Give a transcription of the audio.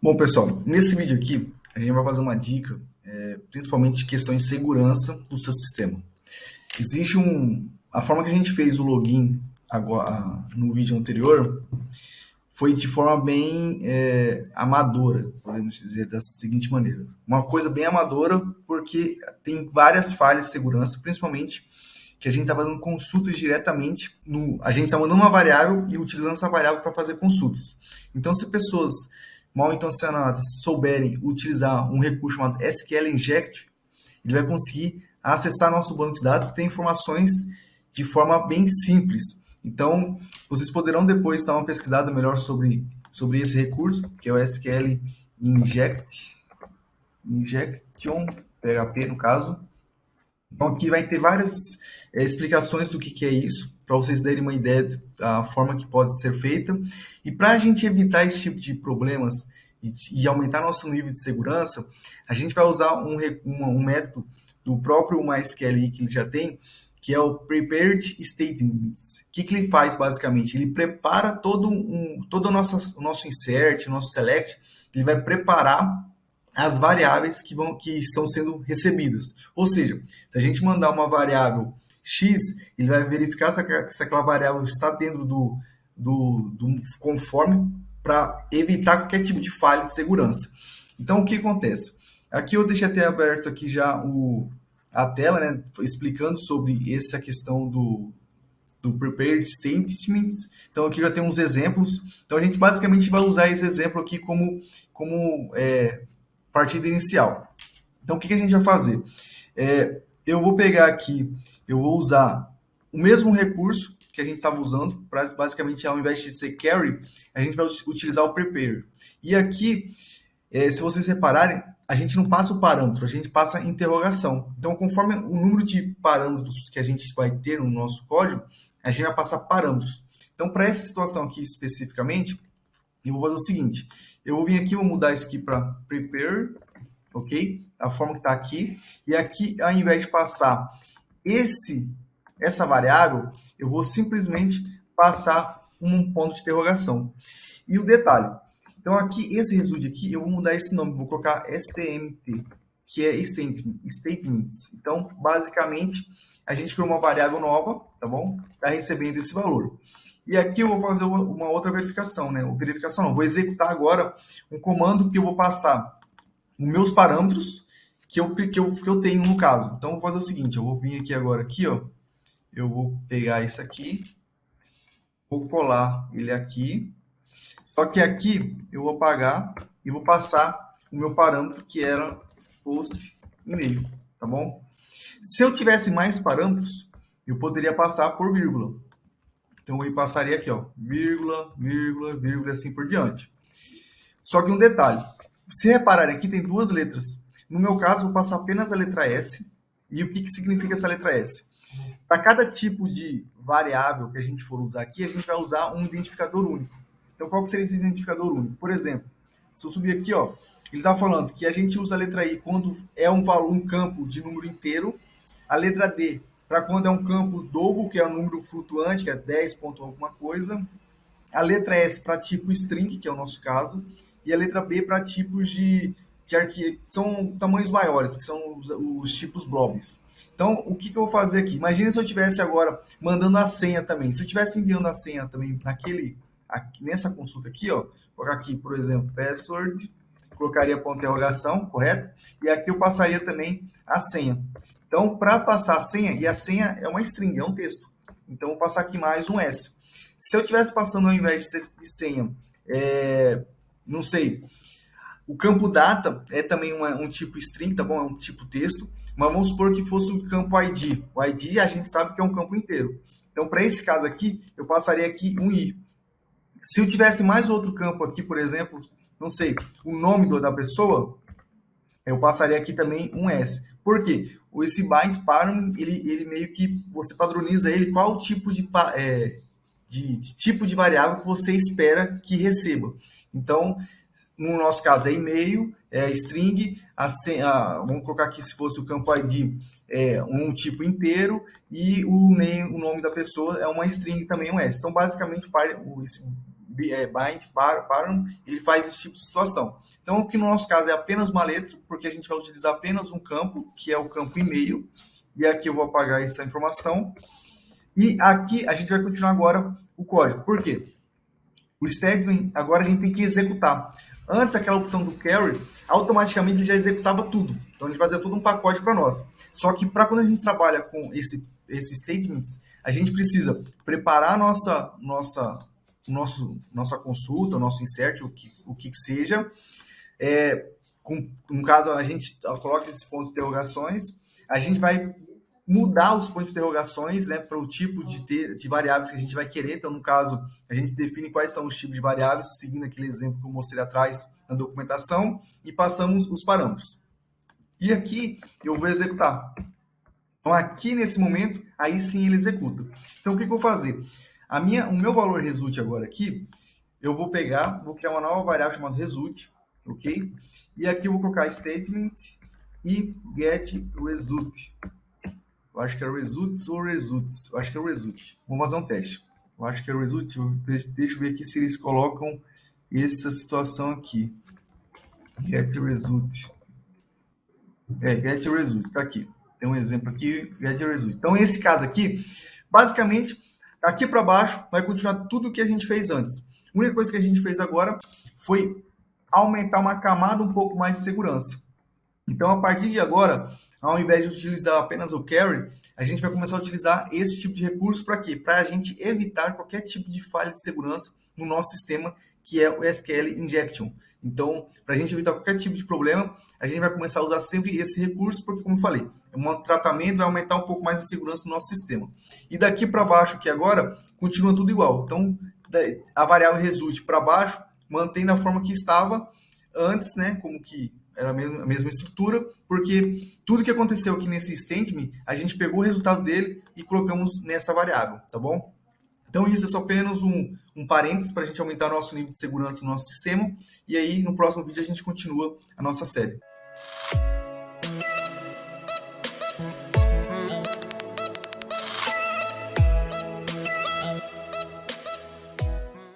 Bom, pessoal, nesse vídeo aqui a gente vai fazer uma dica, principalmente de questões de segurança do seu sistema. Existe a forma que a gente fez o login agora, no vídeo anterior foi de forma bem amadora, podemos dizer da seguinte maneira. Uma coisa bem amadora porque tem várias falhas de segurança, principalmente que a gente está fazendo consultas diretamente a gente está mandando uma variável e utilizando essa variável para fazer consultas. Então, se pessoas mal intencionadas souberem utilizar um recurso chamado SQL Inject, ele vai conseguir acessar nosso banco de dados e ter informações de forma bem simples. Então, vocês poderão depois dar uma pesquisada melhor sobre esse recurso, que é o SQL Injection PHP, no caso. Então, aqui vai ter várias explicações do que é isso, para vocês terem uma ideia da forma que pode ser feita. E para a gente evitar esse tipo de problemas e aumentar nosso nível de segurança, a gente vai usar um método do próprio MySQL que ele já tem, que é o Prepared Statements. O que ele faz, basicamente? Ele prepara todo o nosso insert, o nosso select, ele vai preparar as variáveis que estão sendo recebidas. Ou seja, se a gente mandar uma variável X, ele vai verificar se aquela variável está dentro do conforme para evitar qualquer tipo de falha de segurança. Então, o que acontece? Aqui eu deixei até aberto aqui já a tela, né, explicando sobre essa questão do Prepared Statements. Então, aqui já tem uns exemplos. Então, a gente basicamente vai usar esse exemplo aqui como partida inicial. Então, o que a gente vai fazer? Eu vou pegar aqui, eu vou usar o mesmo recurso que a gente estava usando, para basicamente, ao invés de ser carry, a gente vai utilizar o prepare. E aqui, se vocês repararem, a gente não passa o parâmetro, a gente passa a interrogação. Então, conforme o número de parâmetros que a gente vai ter no nosso código, a gente vai passar parâmetros. Então, para essa situação aqui especificamente, eu vou fazer o seguinte, eu vou vir aqui, vou mudar isso aqui para prepare, ok? A forma que está aqui. E aqui, ao invés de passar essa variável, eu vou simplesmente passar um ponto de interrogação. E o detalhe, então aqui, esse resultado aqui, eu vou mudar esse nome, vou colocar STMT, que é Statements. Então, basicamente, a gente criou uma variável nova, tá bom? Está recebendo esse valor. E aqui eu vou fazer uma outra verificação, né? Verificação não, vou executar agora um comando que eu vou passar os meus parâmetros que eu tenho no caso. Então, eu vou fazer o seguinte, eu vou vir aqui agora, aqui, ó, eu vou pegar isso aqui, vou colar ele aqui, só que aqui eu vou apagar e vou passar o meu parâmetro que era post e-mail, tá bom? Se eu tivesse mais parâmetros, eu poderia passar por vírgula. Então, eu passaria aqui, ó, vírgula, vírgula, vírgula, assim por diante. Só que um detalhe, se repararem aqui tem duas letras. No meu caso, vou passar apenas a letra S. E o que significa essa letra S? Para cada tipo de variável que a gente for usar aqui, a gente vai usar um identificador único. Então, qual que seria esse identificador único? Por exemplo, se eu subir aqui, ó, ele está falando que a gente usa a letra I quando é um campo de número inteiro, a letra D para quando é um campo double, que é um número flutuante, que é 10 ponto alguma coisa, a letra S para tipo string, que é o nosso caso, e a letra B para tipos de arquivo, que são tamanhos maiores, que são os tipos blobs. Então, o que eu vou fazer aqui? Imagina se eu estivesse agora mandando a senha também. Se eu estivesse enviando a senha também nessa consulta aqui, ó, colocar aqui, por exemplo, password, colocaria ponto de interrogação, correto? E aqui eu passaria também a senha. Então, para passar a senha, e a senha é uma string, é um texto. Então, vou passar aqui mais um S. Se eu estivesse passando ao invés de senha, não sei, o campo data é também um tipo string, tá bom? É um tipo texto, mas vamos supor que fosse o campo ID. O ID a gente sabe que é um campo inteiro. Então, para esse caso aqui, eu passaria aqui um I. Se eu tivesse mais outro campo aqui, por exemplo, não sei, o nome da pessoa, eu passaria aqui também um S. Por quê? Esse bind param, ele meio que você padroniza ele qual o tipo de tipo de variável que você espera que receba. Então, no nosso caso é e-mail, é string, vamos colocar aqui se fosse o campo ID, um tipo inteiro, e o nome da pessoa é uma string também, um S. Então, basicamente, esse bind, param, ele faz esse tipo de situação. Então, aqui no nosso caso é apenas uma letra, porque a gente vai utilizar apenas um campo, que é o campo e-mail, e aqui eu vou apagar essa informação. E aqui a gente vai continuar agora o código. Por quê? O statement, agora a gente tem que executar. Antes, aquela opção do carry, automaticamente ele já executava tudo. Então, ele fazia todo um pacote para nós. Só que para quando a gente trabalha com esses statements, a gente precisa preparar nossa consulta, nosso insert, o que seja. No caso, a gente coloca esses pontos de interrogações. A gente vai mudar os pontos de interrogações, né, para o tipo de variáveis que a gente vai querer. Então, no caso, a gente define quais são os tipos de variáveis, seguindo aquele exemplo que eu mostrei atrás na documentação, e passamos os parâmetros. E aqui eu vou executar. Então, aqui nesse momento, aí sim ele executa. Então, o que eu vou fazer? O meu valor result agora aqui, eu vou pegar, vou criar uma nova variável chamada result, ok? E aqui eu vou colocar statement e get result. Eu acho que é results ou results. Eu acho que é result. Vamos fazer um teste. Eu acho que é result. Deixa eu ver aqui se eles colocam essa situação aqui. Get result. Get result. Tá aqui. Tem um exemplo aqui. Get result. Então, esse caso aqui, basicamente, aqui para baixo vai continuar tudo o que a gente fez antes. A única coisa que a gente fez agora foi aumentar uma camada um pouco mais de segurança. Então, a partir de agora, ao invés de utilizar apenas o carry, a gente vai começar a utilizar esse tipo de recurso para quê? Para a gente evitar qualquer tipo de falha de segurança no nosso sistema, que é o SQL Injection. Então, para a gente evitar qualquer tipo de problema, a gente vai começar a usar sempre esse recurso, porque, como eu falei, um tratamento vai aumentar um pouco mais a segurança do nosso sistema. E daqui para baixo, aqui agora, continua tudo igual. Então, a variável result para baixo mantém da forma que estava antes, né? Como que era a mesma estrutura, porque tudo que aconteceu aqui nesse statement, a gente pegou o resultado dele e colocamos nessa variável, tá bom? Então, isso é só apenas um parênteses para a gente aumentar nosso nível de segurança no nosso sistema, e aí no próximo vídeo a gente continua a nossa série.